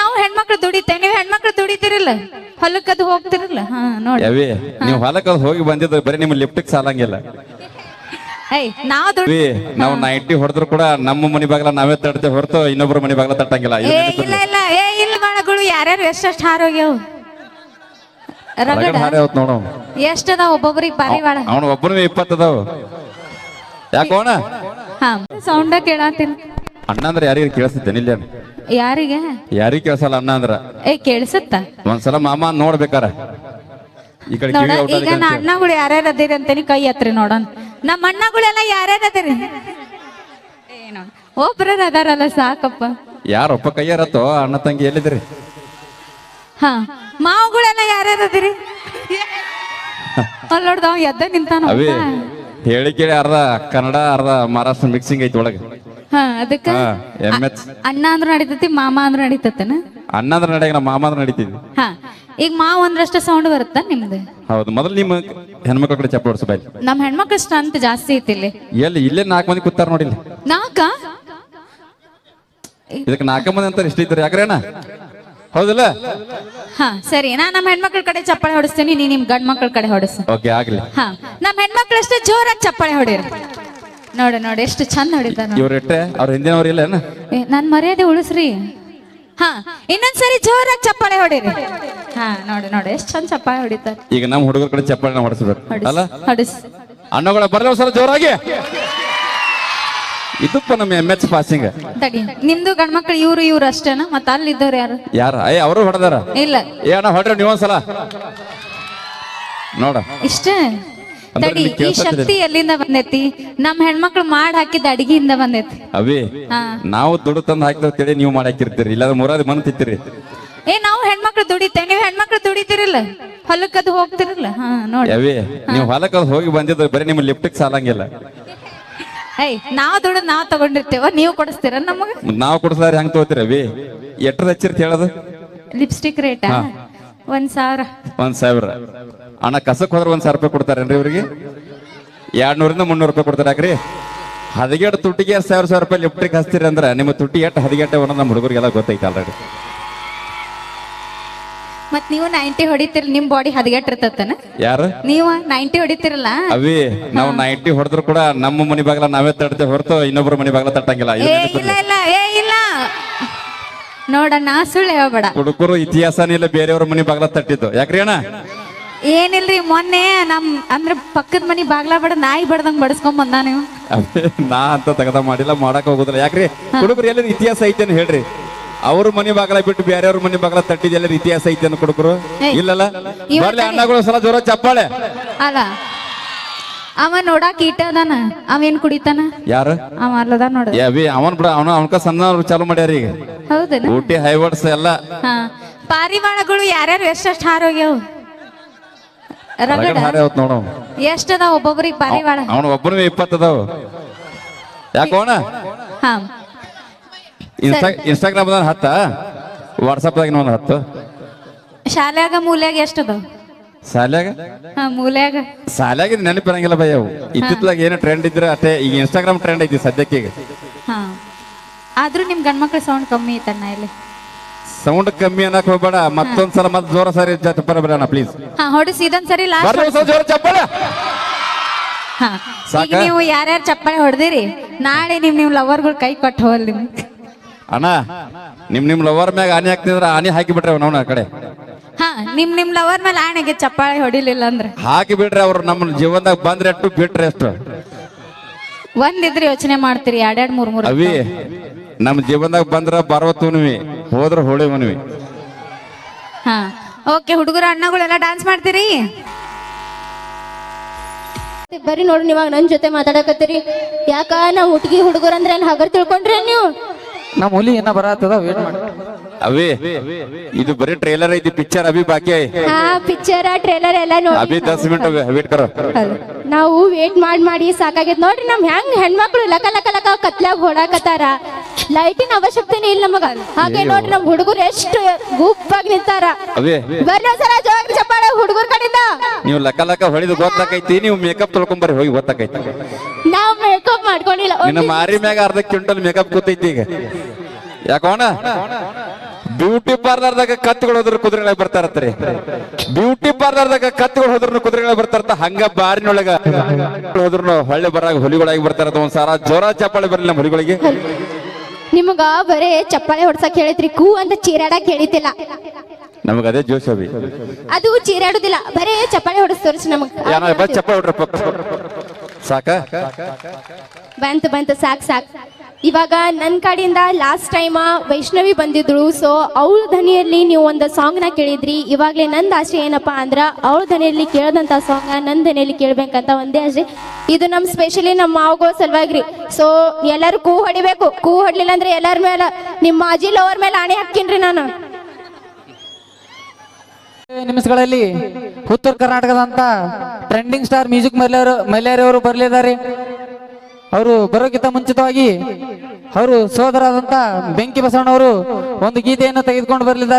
ನಾವು ಹೆಣ್ಮಕ್ಳು ದುಡಿತೇವೆ, ನೀವು ಹೆಣ್ಮಕ್ಳು ದುಡಿತಿರಲ್ಲ, ಹೊಲಕ್ಕದು ಹೋಗ್ತಿರಲ್ಲ. ಹಾ ನೋಡಿ ಯಾವಿ ನೀವು ಹೊಲಕ್ಕ ಹೋಗಿ ಬಂದಿದ್ದು ಬರೀ ನಿಮ್ಮ ಲಿಫ್ಟಿಗೆ ಸಾಲಂಗಿಲ್ಲ. ನಾವು 90 ಹೊಡೆದ್ರು ಕೂಡ ನಮ್ಮ ಮನಿ ಬಾಗಲ ನಾವೇ ತಡ್ತೇವೆ ಹೊರತು ಇನ್ನೊಬ್ರು ಮನಿ ಬಾಗಲ ತಟ್ಟಂಗಿಲ್ಲ. ಇಲ್ಲ ಇಲ್ಲ ಇಲ್ಲ ಬಾಳಗಳು ಯಾರ್ಯಾರು ಎಷ್ಟೆಷ್ಟು ಹಾರೋಗ್ಯವು ನೋಡು ಎಷ್ಟದಾವ ಒಬ್ಬೊಬ್ರಿಗೆ ಬಾರಿ ಬಾಳ. ಅವನು ಒಬ್ಬನು 20 ಅದಾವ. ಯಾಕೋಣ ಸೌಂಡ ಕೇಳಾತೀನಿ. ಅಣ್ಣ ಅಂದ್ರೆ ಯಾರಿಗೆ ಕೇಳಿಸುತ್ತೇನೆ ಇಲ್ಲ ಯಾರಿಗೆ ಯಾರಿಗೆ ಕೇಳಿಸಲ್ಲ ಅಣ್ಣ ಅಂದ್ರ ಕೇಳಿಸುತ್ತ. ಒಂದ್ಸಲ ಮಾಮ ನೋಡ್ಬೇಕಾರ ಈ ಕಡೆ ಈಗ ನಾ ಅಣ್ಣಗಳು ಯಾರ್ಯಾರು ಅದಿರಿ ಅಂತೇನಿ ಕೈ ಹತ್ರಿ ನೋಡೋಣ. ನಮ್ಮ ಅಣ್ಣಗಳೆಲ್ಲ ಯಾರ್ಯಾರು ಅದಿರಿ? ಒಬ್ರ ಅದಾರಲ್ಲ ಸಾಕಪ್ಪ. ಯಾರೊಪ್ಪ ಕೈಯಾರತ್ತೋ ಅಣ್ಣ ತಂಗಿ ಎಲ್ಲಿದ್ರಿ? ಹಾ ಮಾವುಗಳೆಲ್ಲ ಯಾರ್ಯಾರು ಅದಿರಿ? ಅಲ್ಲಿ ನೋಡ್ದವ್ ಎದ್ದ ನಿಂತಾನ. ಹೇಳಿ ಕೇಳಿ ಅರ್ಧ ಕನ್ನಡ ಅರ್ಧ ಮಹಾರಾಷ್ಟ್ರ ಮಿಕ್ಸಿಂಗ್ ಐತಿ ಒಳಗೆ. ಹಾ ಅದಕ್ಕ ಅಣ್ಣ ಅಂದ್ರ ನಡೀತತಿ, ಮಾಮ ಅಂದ್ರ ನಡೀತತನ. ಅಣ್ಣ ಅಂದ್ರ ನಡೆಯ ಮಾಮ ಅಂದ್ರ ನಡೀತಿದ್ವಿ. ಹಾ ಈಗ ಮಾವ ಅಂದ್ರಷ್ಟ ಸೌಂಡ್ ಬರುತ್ತಾ ನಿಮ್ದು? ಹೌದು. ಮೊದಲು ನಿಮ್ಮ ಹೆಣ್ಮಕ್ಳ ಕಡೆ ಚಪ್ಪ ಹೊಡ್ಸ ಬಾಯ್. ನಮ್ ಹೆಣ್ಮಕ್ಳ ಸ್ಟ್ರೆಂತ್ ಜಾಸ್ತಿ ಐತಿ ಇಲ್ಲಿ. ಎಲ್ಲಿ ಇಲ್ಲೇ 4 ಮಂದಿ ಕೂತಾರ ನೋಡಿಲ್ಲ. 4 ಇದಕ್ಕೆ 4 ಮಂದಿ ಅಂತ ಇಷ್ಟ ಐತ್ರಿ. ಯಾಕ್ರೇನ ಹೌದಲ್ಲ? ಹಾ ಸರಿ, ನಾ ನಮ್ಮ ಹೆಣ್ಮಕ್ಳ ಕಡೆ ಚಪ್ಪಾಳೆ ಹೊಡಿಸ್ತೀನಿ, ನೀ ನಿಮ್ ಗಂಡ್ ಮಕ್ಳ ಕಡೆ ಹೊಡಿಸ್. ಓಕೆ ಆಗ್ಲಿ. ಹಾ ನಮ್ ಹೆಣ್ಮಕ್ಳು ಅಷ್ಟೇ ಜೋರಾಗಿ ಚಪ್ಪಾಳೆ ಹೊಡೀರಿ. ನೋಡಿ ನೋಡಿ ಎಷ್ಟು ಚಂದ ಹೊಡಿತಾರ. ಇವ್ರೆಟ್ಟೆ ಅವ್ರ ಹಿಂದಿನವ್ರ ಇಲ್ಲ ನನ್ ಮರ್ಯಾದೆ ಉಳಿಸ್ರಿ. ಹಾ ಇನ್ನೊಂದ್ಸರಿ ಜೋರಾಗಿ ಚಪ್ಪಾಳೆ ಹೊಡೀರಿ. ಹಾ ನೋಡಿ ನೋಡಿ ಎಷ್ಟು ಚಂದ ಚಪ್ಪಾಳೆ ಹೊಡಿತಾರ. ಈಗ ನಮ್ಮ ಹುಡುಗರ ಕಡೆ ಚಪ್ಪಾಳೆ ಹೊಡಿಸ್ಬೇಕು ಅಲ್ಲ? ಹೊಡಿಸ್. ಅಣ್ಣಗಳ ಬರ್ಲಿ ಸಲ ಜೋರಾಗಿ. ಇದಪ್ಪ ನಮ್ಮ MH ಪಾಸಿಂಗ್. ತಡಿ, ನಿಮ್ದು ಗಂಡ್ಮಕ್ಳು ಇವ್ರು ಅಷ್ಟೇನಾ? ಮತ್ತ ಅಲ್ಲಿ ಇದ್ದವ್ರು ಯಾರು? ಯಾರ ಅವರು ಹೊಡೆದಾರ? ಇಲ್ಲ ಏನ ಹೊಡ್ರಿ ನೀವೊಂದ್ಸಲ ನೋಡ. ಇಷ್ಟ ತಡಿ, ಈ ಶಕ್ತಿ ಎಲ್ಲಿಂದ ಬಂದೈತಿ? ನಮ್ ಹೆಣ್ಮಕ್ಳು ಮಾಡಿ ಹಾಕಿದ ಅಡಿಗೆಯಿಂದ ಬಂದೈತಿ. ಅವಿ ನಾವು ದುಡ್ಡು ತಂದು ಹಾಕಿರ್ತೇಳಿ ನೀವು ಮಾಡಿ ಹಾಕಿರ್ತೀರಿ, ಇಲ್ಲಾಂದ್ರೆ ಮುರಾದಿ ಮನ್ ತಿಂತೀರಿ. ನಾವು ಹೆಣ್ಮಕ್ಳು ದುಡಿತೇವೆ, ನೀವು ಹೆಣ್ಮಕ್ಳು ದುಡಿತಿರಲ್ಲ, ಹೊಲಕ್ಕದು ಹೋಗ್ತಿರಲ್ಲ. ಹಾ ನೋಡಿ ಅವಿ ನೀವು ಹೊಲಕ್ಕ ಹೋಗಿ ಬಂದಿದ್ದು ಬರೀ ನಿಮ್ಮ ಲಿಫ್ಟಿಗೆ ಸಾಲಂಗಿಲ್ಲ. ನಾವ್ ದುಡ್ಡು ನಾವ್ ತಗೊಂಡಿರ್ತೇವ, ನೀವು ಕೊಡಿಸ್ತೀರ ನಮಗ? ನಾವ್ ಕೊಡಿಸ್ದಾರ ಹೆಂಗ್ ತಗೋತೀರ ಅವಿ? ಎಟ್ರದ ಹಚ್ಚಿರ್ತಿ ಹೇಳದು? ಲಿಪ್ಸ್ಟಿಕ್ ರೇಟಾ? 1,000. 1,000 ಅಣ್ಣ ಕಸಕ್ ಹೋದ್ರೆ 1,000 ರೂಪಾಯಿ ಕೊಡ್ತಾರೇನ್ರಿ ಇವ್ರಿಗೆ? 200ರಿಂದ 300 ರೂಪಾಯಿ ಕೊಡ್ತಾರೆ. ಯಾಕ್ರಿ ಹದಗೆಟ್ ತುಟ್ಟಿಗೆ 1,000 ರೂಪಾಯಿ ಲಿಫ್ಟಿಗೆ ಹಚ್ತೀರಿ ಅಂದ್ರೆ ನಿಮ್ಮ ತುಟ್ಟಿ ಎಟ್ ಹದಗೆಟ್ಟೆ ಅನ್ನೋದು ನಮ್ಮ ಹುಡುಗರಿಗೆಲ್ಲ ಗೊತ್ತೈತೆ ಆಲ್ರೆಡಿ. ಮತ್ ನೀವು 90 ಹೊಡಿತಿರ್, ನಿಮ್ ಬಾಡಿ ಹದಗೆಟ್ಟಿರ್ತತನ? ಯಾರು ನೀವು 90 ಹೊಡಿತಿರಲ್ಲ? ಅವಿ ನಾವು 90 ಹೊಡೆದ್ರು ಕೂಡ ನಮ್ಮ ಮನಿ ಬಾಗಲ ನಾವೇ ತಡ್ತೇವೆ ಹೊರತು ಇನ್ನೊಬ್ರು ಮನಿ ಬಾಗಲ ತಟ್ಟಂಗಿಲ್ಲ. ಇಲ್ಲ ನೋಡಣ್ಣ, ಸುಳ್ಳು ಹೇಳ್ಬೇಡ. ಹುಡುಗರು ಇತಿಹಾಸನೇ ಇಲ್ಲ ಬೇರೆಯವ್ರ ಮನಿ ಬಾಗಲ ತಟ್ಟಿದ್ದು. ಯಾಕ್ರಿ ಅಣ್ಣ? ಏನಿಲ್ರಿ, ಮೊನ್ನೆ ನಮ್ ಅಂದ್ರೆ ಪಕ್ಕದ ಮನಿ ಬಾಗ್ಲಾ ಬಡ ನಾಯಿ ಬಡ್ದಂಗ್ ಬಡಸ್ಕೊಂಡ್ ಬಂದ. ನೀವು ನಾ ಅಂತ ತಗದ ಮಾಡಿಲ್ಲ, ಮಾಡಕ್ ಹೋಗುದಿಲ್ಲ. ಯಾಕ್ರಿ ಹುಡುಗರು ಎಲ್ಲ ಇತಿಹಾಸ ಐತೇನು ಹೇಳ್ರಿ? ಅವ್ರ ಮನಿ ಬಾಗಲ ಬಿಟ್ಟು ಬೇರೆಯವ್ರ ಮನಿ ಬಾಗಲ ತಟ್ಟಿದ ಎಲ್ಲರ ಇತಿಹಾಸ ಐತೇನು ಹುಡುಗರು? ಇಲ್ಲಲ್ಲ. ಬರ್ಲಿ ಅಣ್ಣಗಳು ಸಲ ಜೋರ ಚಪ್ಪಾಳೆ. ಅಲ್ಲ ಅವ ನೋಡಾಕ ಈಟ ಅದಾನ, ಅವೇನ್ ಕುಡಿತಾನ? ಯಾರು? ಅವ ಅಲ್ಲದ ನೋಡ. ಅವನ್ ಬಿಡ, ಅವನಕ ಸಣ್ಣ ಚಾಲು ಮಾಡ್ಯಾರ ಈಗ. ಹೌದನ? ಊಟಿ ಹೈವರ್ಡ್ಸ್ ಎಲ್ಲ. ಪಾರಿವಾಳಗಳು ಯಾರ್ಯಾರು ಎಷ್ಟೆಷ್ಟು ಹಾರೋಗ್ಯವು ನೋಡ. ಎಷ್ಟದಾವ ಒಬ್ಬೊಬ್ರಿಗೆ ಪಾರಿವಾಳ? ಅವನು ಒಬ್ಬನು 20 ಅದಾವ. ಯಾಕೋಣ ಇನ್ಸ್ಟಾಗ್ರಾಮ್ 10, ವಾಟ್ಸಪ್ದಾಗ 10. ಶಾಲ್ಯಾಗ ಮೂಲ್ಯಾಗ ಎಷ್ಟದಾವ? ಶಾಲ್ಯಾಗ ಮೂಲ್ಯಾಗ ಶಾಲ್ಯಾಗ ನೆನಪಿರಂಗಿಲ್ಲ ಬೈ. ಅವು ಇತ್ತಿತ್ಲಾಗ ಏನು ಟ್ರೆಂಡ್ ಇದ್ರೆ ಅಷ್ಟೇ. ಈಗ ಇನ್ಸ್ಟಾಗ್ರಾಮ್ ಟ್ರೆಂಡ್ ಐತಿ ಸದ್ಯಕ್ಕೆ. ಈಗ ಆದ್ರೂ ನಿಮ್ ಗಂಡ್ಮಕ್ಳ ಸೌಂಡ್ ಕಮ್ಮಿ ಐತಣ್ಣ. ಇಲ್ಲಿ ಸೌಂಡ್ ಕಮ್ಮಿ ಅನ್ನಕ್ ಹೋಗ್ಬೇಡ. ಮತ್ತೊಂದ್ಸಲ ಮತ್ತೆ ಜೋರ ಸರಿ ಚಪ್ಪಳ ಬಿಡೋಣ ಪ್ಲೀಸ್. ಹೊಡಿಸಿ ಇದೊಂದ್ಸರಿ ಜೋರ ಚಪ್ಪಳ. ನೀವು ಯಾರ್ಯಾರು ಚಪ್ಪಾಳೆ ಹೊಡೆದಿರಿ, ನಾಳೆ ನಿಮ್ ಲವರ್ಗಳು ಕೈ ಕೊಟ್ಟು ಹೋಗಲ್. ನಿಮ್ ಅಣ್ಣ ನಿಮ್ ಲವರ್ ಮ್ಯಾಗ ಆನೆ ಹಾಕ್ತಿದ್ರ ಆನೆ ಹಾಕಿ ಬಿಟ್ರೆ ಅವನ ಆ ಕಡೆ. ನಿಮ್ ಲವರ್ ಮೇಲೆ ಆನೆಗೆ ಚಪ್ಪಾಳೆ ಹೊಡಿಲಿಲ್ಲ ಅಂದ್ರೆ ಹಾಕಿ ಬಿಡ್ರಿ. ಅವ್ರು ನಮ್ಮ ಜೀವನದಾಗ ಬಂದ್ರೆ ಎಷ್ಟು ಬಿಟ್ರೆ ಎಷ್ಟು. ಒಂದಿದ್ರೆ ಯೋಚನೆ ಮಾಡ್ತೀರಿ, 2 3 ಅವಿ ನಮ್ಮ ಜೀವನದಾಗ ಬಂದ್ರ ಬರವತ್ತುನ್ವಿ, ಹೋದ್ರ ಹೊಳಿವನ್ವಿ. ಓಕೆ ಹುಡುಗರು ಅಣ್ಣಗಳೆಲ್ಲ ಡಾನ್ಸ್ ಮಾಡ್ತೀರಿ? ಬರೀ ನೋಡಿ ನೀವಾಗ ನನ್ ಜೊತೆ ಮಾತಾಡಕತ್ತೀರಿ. ಯಾಕ ನಾ ಹುಡುಗಿ ಹುಡುಗರು ಅಂದ್ರೆ ಹಗರ್ ತಿಳ್ಕೊಂಡ್ರಿ ನೀವು? ನಮ್ಮ ಹುಲಿ ಏನ ಬರತ್ತದ, ವೇಟ್ ಮಾಡಿ. ಅವಿ ಇದು ಬರೀ ಟ್ರೇಲರ್ ಐತಿ, ಪಿಕ್ಚರ್ ಅಭಿ ಬಾಕಿ. ಪಿಕ್ಚರ್ ಟ್ರೇಲರ್ ಎಲ್ಲ ನೋಡಿ ಅಭಿ 10 ಮಿನಿಟ್ ವೇಟ್ ಕರೋ. ನಾವು ವೇಟ್ ಮಾಡಿ ಸಾಕಾಗೈತ್ ನೋಡ್ರಿ. ನಮ್ ಹೆಂಗ್ ಹೆಣ್ಮಕ್ಳು ಲಕ ಲಕ ಲಕ ಕತ್ಲಾಗ ಹೊಡಾಕತ್ತಾರ. ಲೈಟಿನ ಅವಶ್ಯಕತೆನೇ ಇಲ್ಲ ನಮಗ. ಹಾಗೆ ನೋಡ್ರಿ ನಮ್ ಹುಡುಗರು ಎಷ್ಟು ಗುಂಪಾಗಿ ನಿಂತಾರ. ಬರ್ರಿ ಸರ ಜೋರಾಗಿ ಚಪ್ಪಾಳೆ ಹುಡುಗರ ಕಡೆಯಿಂದ. ನೀವು ಲಕ ಲಕ ಹೊಡಿದು ಗೊತ್ತಾಕೈತಿ, ನೀವು ಮೇಕಪ್ ತೊಳ್ಕೊಂಬರ್ರಿ ಹೋಗಿ ಗೊತ್ತಾಕೈತಿ. ನಾವ್ ಮೇಕಪ್ ಮಾಡ್ಕೊಂಡಿಲ್ಲ. ನಿನ್ನ ಮಾರಿ ಮ್ಯಾಗ 1/2 ಕ್ವಿಂಟಲ್ ಮೇಕಪ್ ಗೊತ್ತೈತಿ ಈಗ. ಯಾಕೋಣ ಬ್ಯೂಟಿ ಪಾರ್ಲರ್ದಾಗ ಕತ್ತಿಗಳು ಹೋದ್ರ ಕುದುರೆಗಳ ಬರ್ತಾರತ್ರಿ ಬ್ಯೂಟಿ ಪಾರ್ಲರ್ದಾಗ ಕತ್ತಿಗಳು ಹೋದ್ರ ಕುದುರೆಗಳ ಬರ್ತಾರತ್ತ ಹಂಗ ಬಾರಿನೊಳಗ ಹೋದ್ರು ಹೊಳ್ಳೆ ಬರಾಗ ಹುಲಿಗಳಾಗಿ ಬರ್ತಾರತ್ತ ಒಂದ್ಸಾರ ಜೋರ ಚಪ್ಪಾಳೆ ಬರಲಿಲ್ಲ ನಮ್ಮ ಹುಲಿಗಳಿಗೆ. ನಿಮಗ ಬರೇ ಚಪ್ಪಾಳೆ ಹೊಡ್ಸಕ್ ಹೇಳಿದ್ರಿ, ಕೂ ಅಂತ ಚೀರಾಡಕ್ ಹೇಳಿತಿಲ್ಲ. ನಮಗ ಅದೇ ಜೋಶ್ ಅವಿ, ಅದು ಚೀರಾಡುದಿಲ್ಲ, ಬರೇ ಚಪ್ಪಾಳೆ ಹೊಡ್ಸ್ ತೋರಿಸಿ ನಮಗ್. ಚಪ್ಪಾಳೆ ಹೊಡ್ರಪ್ಪ ಸಾಕ. ಬಂತು ಸಾಕ್. ಇವಾಗ ನನ್ನ ಕಡೆಯಿಂದ ಲಾಸ್ಟ್ ಟೈಮ್ ವೈಷ್ಣವಿ ಬಂದಿದ್ರು. ಸೊ ಅವಳ ಧ್ವನಿಯಲ್ಲಿ ನೀವು ಒಂದು ಸಾಂಗ್ನ ಕೇಳಿದ್ರಿ. ಇವಾಗಲೇ ನಂದು ಆಸೆ ಏನಪ್ಪಾ ಅಂದ್ರ ಅವಳ ಧ್ವನಿಯಲ್ಲಿ ಕೇಳದಂತ ಸಾಂಗ್ ನನ್ನ ಧ್ವನಿಯಲ್ಲಿ ಕೇಳ್ಬೇಕಂತ ಒಂದೇ ಆಸೆ. ಇದು ನಮ್ಮ ಸ್ಪೆಷಲಿ ನಮ್ಮ ಮಾವಗೋ ಸಲುವಾಗಿರಿ. ಸೊ ಎಲ್ಲರೂ ಕೂ ಹೊಡಿಬೇಕು. ಕೂ ಹೊಡ್ಲಿಲ್ಲ ಅಂದ್ರೆ ಎಲ್ಲರ ಮೇಲೆ ನಿಮ್ಮ ಅಜ್ಜಿ ಲವರ್ ಮೇಲೆ ಆಣೆ ಹಾಕಿನ್ರಿ ನಾನು. ನಿಮಿಷಗಳಲ್ಲಿ ಉತ್ತರ ಕರ್ನಾಟಕದಂತ ಟ್ರೆಂಡಿಂಗ್ ಸ್ಟಾರ್ ಮ್ಯೂಸಿಕ್ ಮಲ್ಯಾರಿ ಅವರು ಬರಲಿದ್ದಾರೆ. ಅವರು ಬರೋಕ್ಕಿಂತ ಮುಂಚಿತವಾಗಿ ಅವರು ಸೋದರಾದಂತ ಬೆಂಕಿ ಬಸವಣ್ಣವರು ಒಂದು ಗೀತೆಯನ್ನು ತೆಗೆದುಕೊಂಡು ಬರಲಿದ್ದಾರೆ.